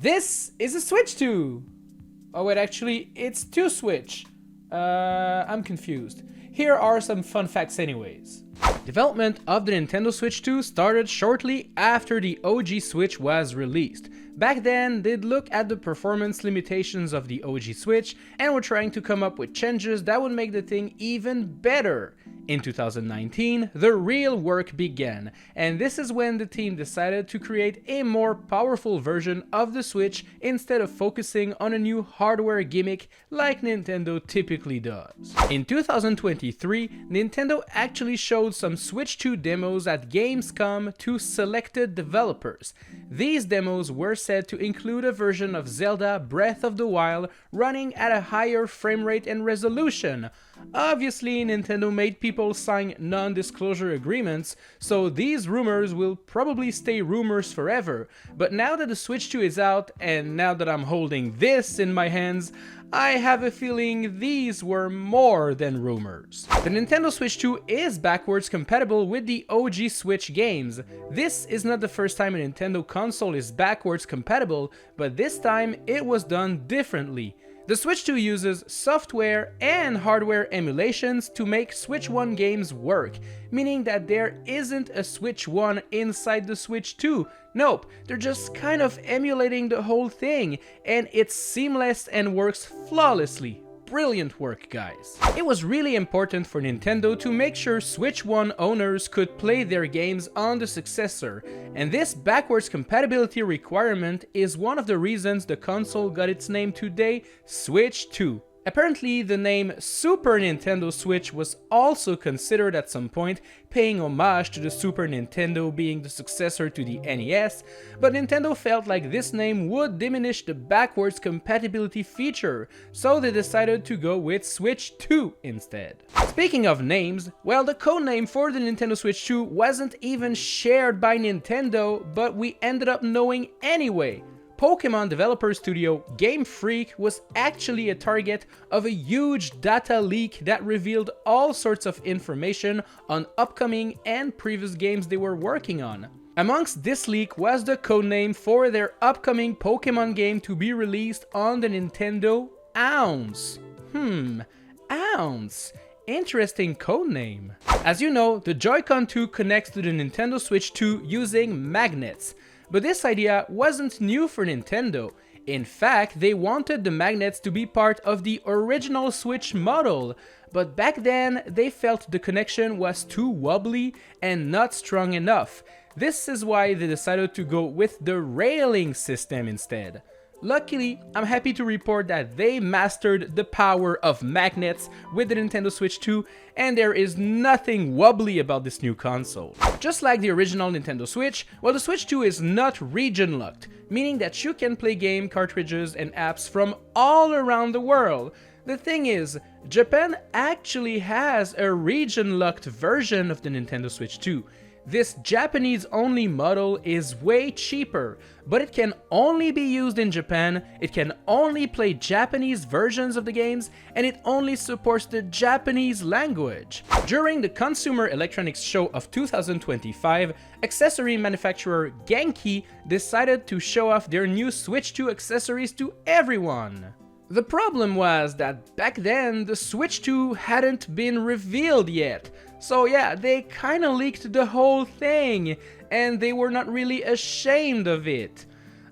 This is a Switch 2! Oh wait, actually, it's 2 Switch. I'm confused. Here are some fun facts anyways. Development of the Nintendo Switch 2 started shortly after the OG Switch was released. Back then, they'd look at the performance limitations of the OG Switch and were trying to come up with changes that would make the thing even better. In 2019, the real work began, and this is when the team decided to create a more powerful version of the Switch instead of focusing on a new hardware gimmick like Nintendo typically does. In 2023, Nintendo actually showed some Switch 2 demos at Gamescom to selected developers. These demos were said to include a version of Zelda Breath of the Wild running at a higher frame rate and resolution. Obviously, Nintendo made people sign non-disclosure agreements, so these rumors will probably stay rumors forever. But now that the Switch 2 is out, and now that I'm holding this in my hands, I have a feeling these were more than rumors. The Nintendo Switch 2 is backwards compatible with the OG Switch games. This is not the first time a Nintendo console is backwards compatible, but this time it was done differently. The Switch 2 uses software and hardware emulations to make Switch 1 games work, meaning that there isn't a Switch 1 inside the Switch 2. Nope, they're just kind of emulating the whole thing, and it's seamless and works flawlessly. Brilliant work, guys. It was really important for Nintendo to make sure Switch 1 owners could play their games on the successor, and this backwards compatibility requirement is one of the reasons the console got its name today, Switch 2. Apparently, the name Super Nintendo Switch was also considered at some point, paying homage to the Super Nintendo being the successor to the NES, but Nintendo felt like this name would diminish the backwards compatibility feature, so they decided to go with Switch 2 instead. Speaking of names, well, the codename for the Nintendo Switch 2 wasn't even shared by Nintendo, but we ended up knowing anyway. Pokemon developer studio Game Freak was actually a target of a huge data leak that revealed all sorts of information on upcoming and previous games they were working on. Amongst this leak was the codename for their upcoming Pokemon game to be released on the Nintendo Ounce. Ounce. Interesting codename. As you know, the Joy-Con 2 connects to the Nintendo Switch 2 using magnets. But this idea wasn't new for Nintendo. In fact, they wanted the magnets to be part of the original Switch model, but back then they felt the connection was too wobbly and not strong enough. This is why they decided to go with the railing system instead. Luckily, I'm happy to report that they mastered the power of magnets with the Nintendo Switch 2, and there is nothing wobbly about this new console. Just like the original Nintendo Switch, well, the Switch 2 is not region-locked, meaning that you can play game cartridges and apps from all around the world. The thing is, Japan actually has a region-locked version of the Nintendo Switch 2. This Japanese-only model is way cheaper, but it can only be used in Japan, it can only play Japanese versions of the games, and it only supports the Japanese language. During the Consumer Electronics Show of 2025, accessory manufacturer Genki decided to show off their new Switch 2 accessories to everyone. The problem was that back then the Switch 2 hadn't been revealed yet, so yeah, they kinda leaked the whole thing, and they were not really ashamed of it.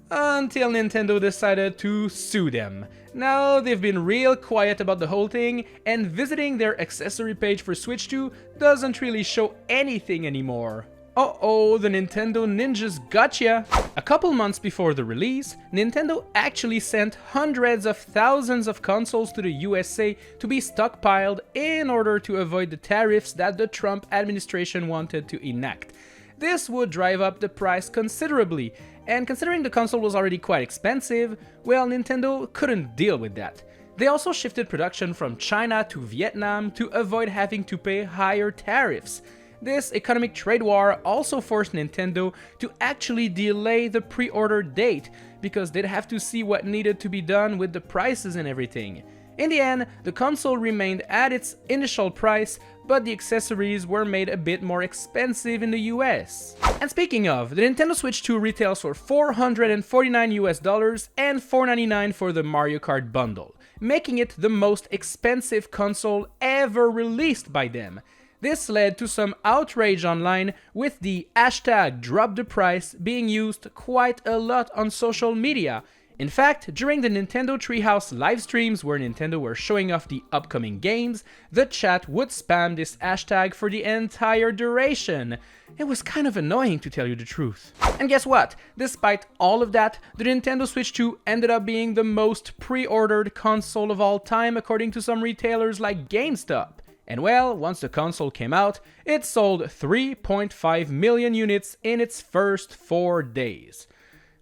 Until Nintendo decided to sue them. Now they've been real quiet about the whole thing, and visiting their accessory page for Switch 2 doesn't really show anything anymore. Uh-oh, the Nintendo ninjas gotcha! A couple months before the release, Nintendo actually sent hundreds of thousands of consoles to the USA to be stockpiled in order to avoid the tariffs that the Trump administration wanted to enact. This would drive up the price considerably, and considering the console was already quite expensive, well, Nintendo couldn't deal with that. They also shifted production from China to Vietnam to avoid having to pay higher tariffs. This economic trade war also forced Nintendo to actually delay the pre-order date, because they'd have to see what needed to be done with the prices and everything. In the end, the console remained at its initial price, but the accessories were made a bit more expensive in the US. And speaking of, the Nintendo Switch 2 retails for $449 and $499 for the Mario Kart bundle, making it the most expensive console ever released by them. This led to some outrage online, with the hashtag #DropThePrice being used quite a lot on social media. In fact, during the Nintendo Treehouse live streams where Nintendo were showing off the upcoming games, the chat would spam this hashtag for the entire duration. It was kind of annoying, to tell you the truth. And guess what? Despite all of that, the Nintendo Switch 2 ended up being the most pre-ordered console of all time according to some retailers like GameStop. And well, once the console came out, it sold 3.5 million units in its first 4 days.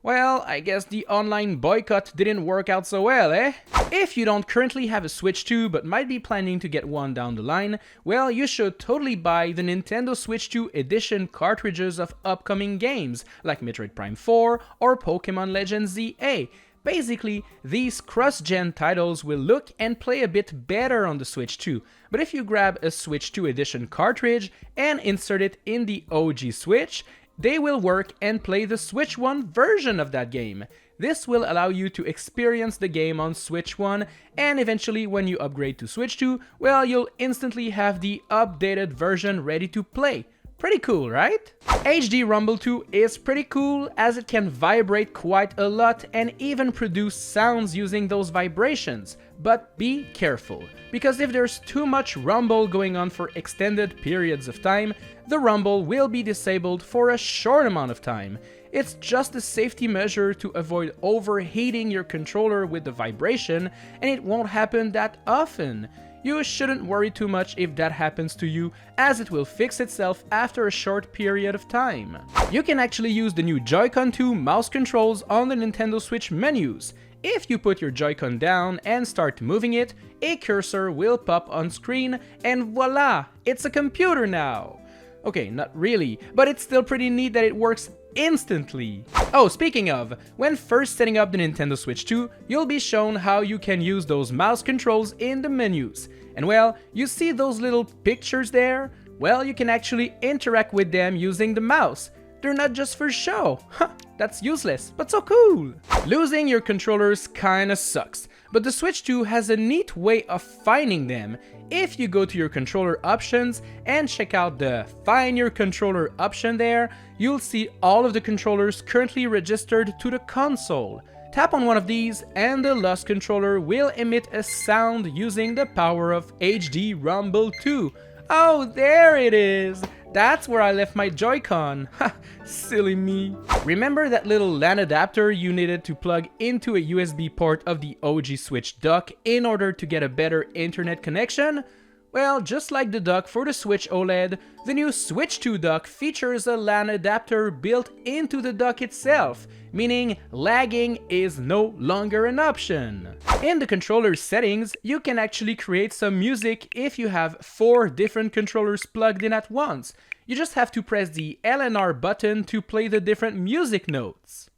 Well, I guess the online boycott didn't work out so well, eh? If you don't currently have a Switch 2 but might be planning to get one down the line, well, you should totally buy the Nintendo Switch 2 edition cartridges of upcoming games, like Metroid Prime 4 or Pokemon Legends ZA. Basically, these cross-gen titles will look and play a bit better on the Switch 2, but if you grab a Switch 2 edition cartridge and insert it in the OG Switch, they will work and play the Switch 1 version of that game. This will allow you to experience the game on Switch 1, and eventually when you upgrade to Switch 2, well, you'll instantly have the updated version ready to play. Pretty cool, right? HD Rumble 2 is pretty cool, as it can vibrate quite a lot and even produce sounds using those vibrations. But be careful, because if there's too much rumble going on for extended periods of time, the rumble will be disabled for a short amount of time. It's just a safety measure to avoid overheating your controller with the vibration, and it won't happen that often. You shouldn't worry too much if that happens to you, as it will fix itself after a short period of time. You can actually use the new Joy-Con 2 mouse controls on the Nintendo Switch menus. If you put your Joy-Con down and start moving it, a cursor will pop on screen, and voila! It's a computer now! Okay, not really, but it's still pretty neat that it works instantly. Oh, speaking of, when first setting up the Nintendo Switch 2, you'll be shown how you can use those mouse controls in the menus. And well, you see those little pictures there? Well, you can actually interact with them using the mouse. They're not just for show. That's useless, but so cool. Losing your controllers kinda sucks, but the Switch 2 has a neat way of finding them. If you go to your controller options and check out the Find Your Controller option there, you'll see all of the controllers currently registered to the console. Tap on one of these and the lost controller will emit a sound using the power of HD Rumble 2. Oh, there it is! That's where I left my Joy-Con. Ha, silly me. Remember that little LAN adapter you needed to plug into a USB port of the OG Switch dock in order to get a better internet connection? Well, just like the dock for the Switch OLED, the new Switch 2 dock features a LAN adapter built into the dock itself, meaning lagging is no longer an option. In the controller settings, you can actually create some music if you have 4 different controllers plugged in at once. You just have to press the L and R button to play the different music notes.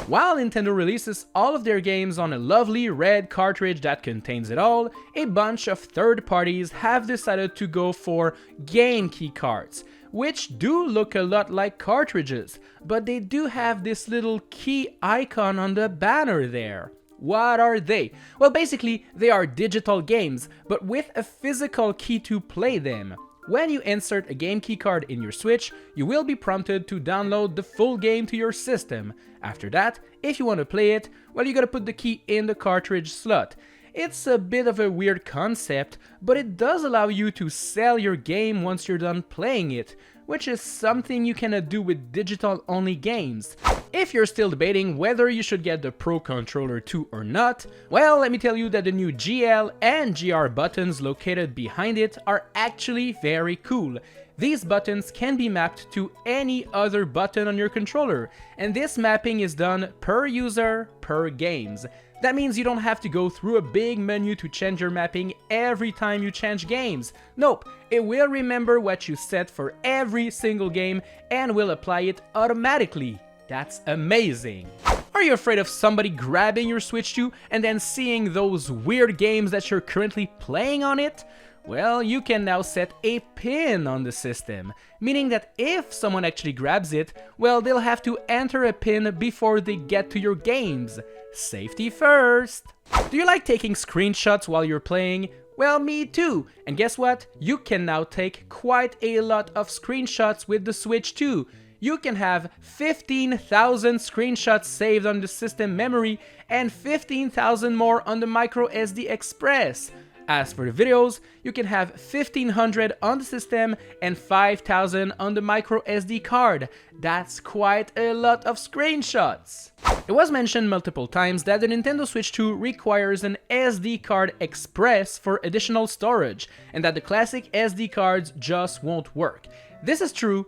While Nintendo releases all of their games on a lovely red cartridge that contains it all, a bunch of third parties have decided to go for Genki cards, which do look a lot like cartridges, but they do have this little key icon on the banner there. What are they? Well, basically, they are digital games, but with a physical key to play them. When you insert a game key card in your Switch, you will be prompted to download the full game to your system. After that, if you want to play it, well, you gotta put the key in the cartridge slot. It's a bit of a weird concept, but it does allow you to sell your game once you're done playing it, which is something you cannot do with digital-only games. If you're still debating whether you should get the Pro Controller 2 or not, well, let me tell you that the new GL and GR buttons located behind it are actually very cool. These buttons can be mapped to any other button on your controller, and this mapping is done per user, per games. That means you don't have to go through a big menu to change your mapping every time you change games. Nope, it will remember what you set for every single game and will apply it automatically. That's amazing. Are you afraid of somebody grabbing your Switch 2 and then seeing those weird games that you're currently playing on it? Well, you can now set a pin on the system, meaning that if someone actually grabs it, well, they'll have to enter a pin before they get to your games. Safety first! Do you like taking screenshots while you're playing? Well, me too! And guess what? You can now take quite a lot of screenshots with the Switch 2. You can have 15,000 screenshots saved on the system memory and 15,000 more on the micro SD Express. As for the videos, you can have 1500 on the system and 5000 on the micro SD card. That's quite a lot of screenshots. It was mentioned multiple times that the Nintendo Switch 2 requires an SD card Express for additional storage, and that the classic SD cards just won't work. This is true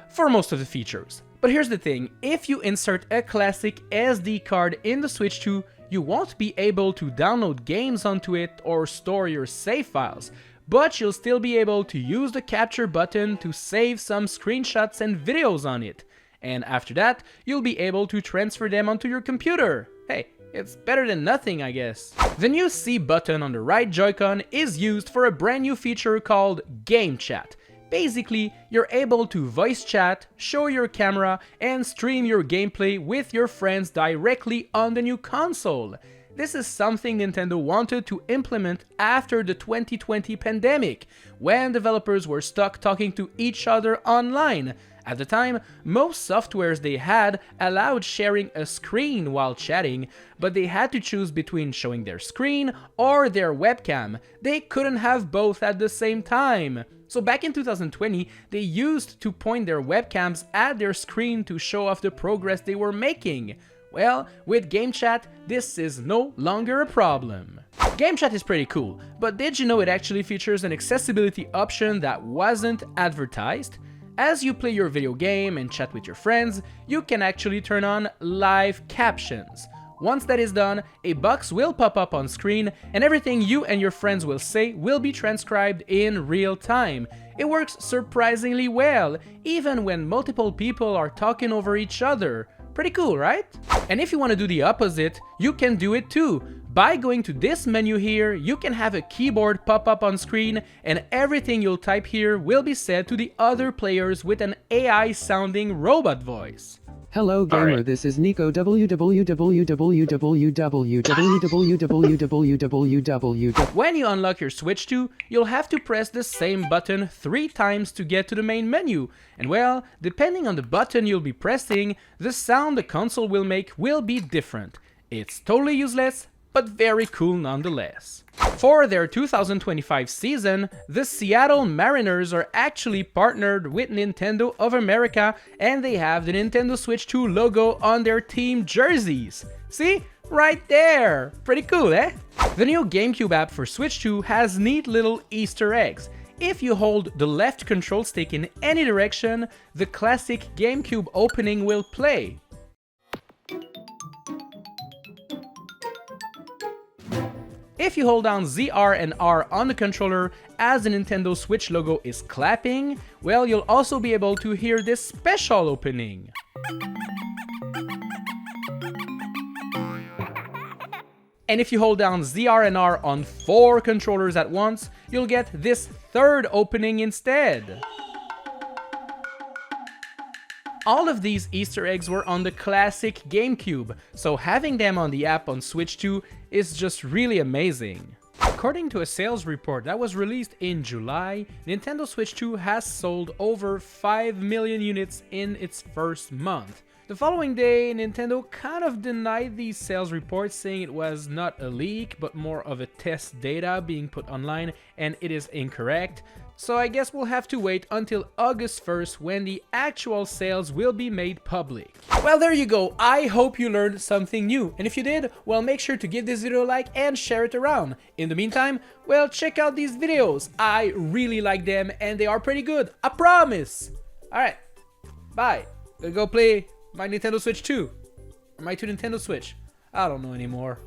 for most of the features. But here's the thing, if you insert a classic SD card in the Switch 2, you won't be able to download games onto it or store your save files, but you'll still be able to use the capture button to save some screenshots and videos on it. And after that, you'll be able to transfer them onto your computer. Hey, it's better than nothing, I guess. The new C button on the right Joy-Con is used for a brand new feature called Game Chat. Basically, you're able to voice chat, show your camera, and stream your gameplay with your friends directly on the new console. This is something Nintendo wanted to implement after the 2020 pandemic, when developers were stuck talking to each other online. At the time, most softwares they had allowed sharing a screen while chatting, but they had to choose between showing their screen or their webcam. They couldn't have both at the same time. So back in 2020, they used to point their webcams at their screen to show off the progress they were making. Well, with Game Chat, this is no longer a problem. Game Chat is pretty cool, but did you know it actually features an accessibility option that wasn't advertised? As you play your video game and chat with your friends, you can actually turn on live captions. Once that is done, a box will pop up on screen and everything you and your friends will say will be transcribed in real time. It works surprisingly well, even when multiple people are talking over each other. Pretty cool, right? And if you want to do the opposite, you can do it too. By going to this menu here, you can have a keyboard pop up on screen and everything you'll type here will be said to the other players with an AI sounding robot voice. Hello gamer, right. This is Nico www. When you unlock your Switch 2, you'll have to press the same button 3 times to get to the main menu. And well, depending on the button you'll be pressing, the sound the console will make will be different. It's totally useless, but very cool nonetheless. For their 2025 season, the Seattle Mariners are actually partnered with Nintendo of America and they have the Nintendo Switch 2 logo on their team jerseys. See? Right there! Pretty cool, eh? The new GameCube app for Switch 2 has neat little Easter eggs. If you hold the left control stick in any direction, the classic GameCube opening will play. If you hold down ZR and R on the controller as the Nintendo Switch logo is clapping, well, you'll also be able to hear this special opening. And if you hold down ZR and R on 4 controllers at once, you'll get this third opening instead. All of these Easter eggs were on the classic GameCube, so having them on the app on Switch 2 is just really amazing. According to a sales report that was released in July, Nintendo Switch 2 has sold over 5 million units in its first month. The following day, Nintendo kind of denied these sales reports, saying it was not a leak, but more of a test data being put online, and it is incorrect. So I guess we'll have to wait until August 1st when the actual sales will be made public. Well, there you go. I hope you learned something new. And if you did, well, make sure to give this video a like and share it around. In the meantime, well, check out these videos. I really like them and they are pretty good. I promise. All right. Bye. Gonna go play my Nintendo Switch 2. Or my 2 Nintendo Switch. I don't know anymore.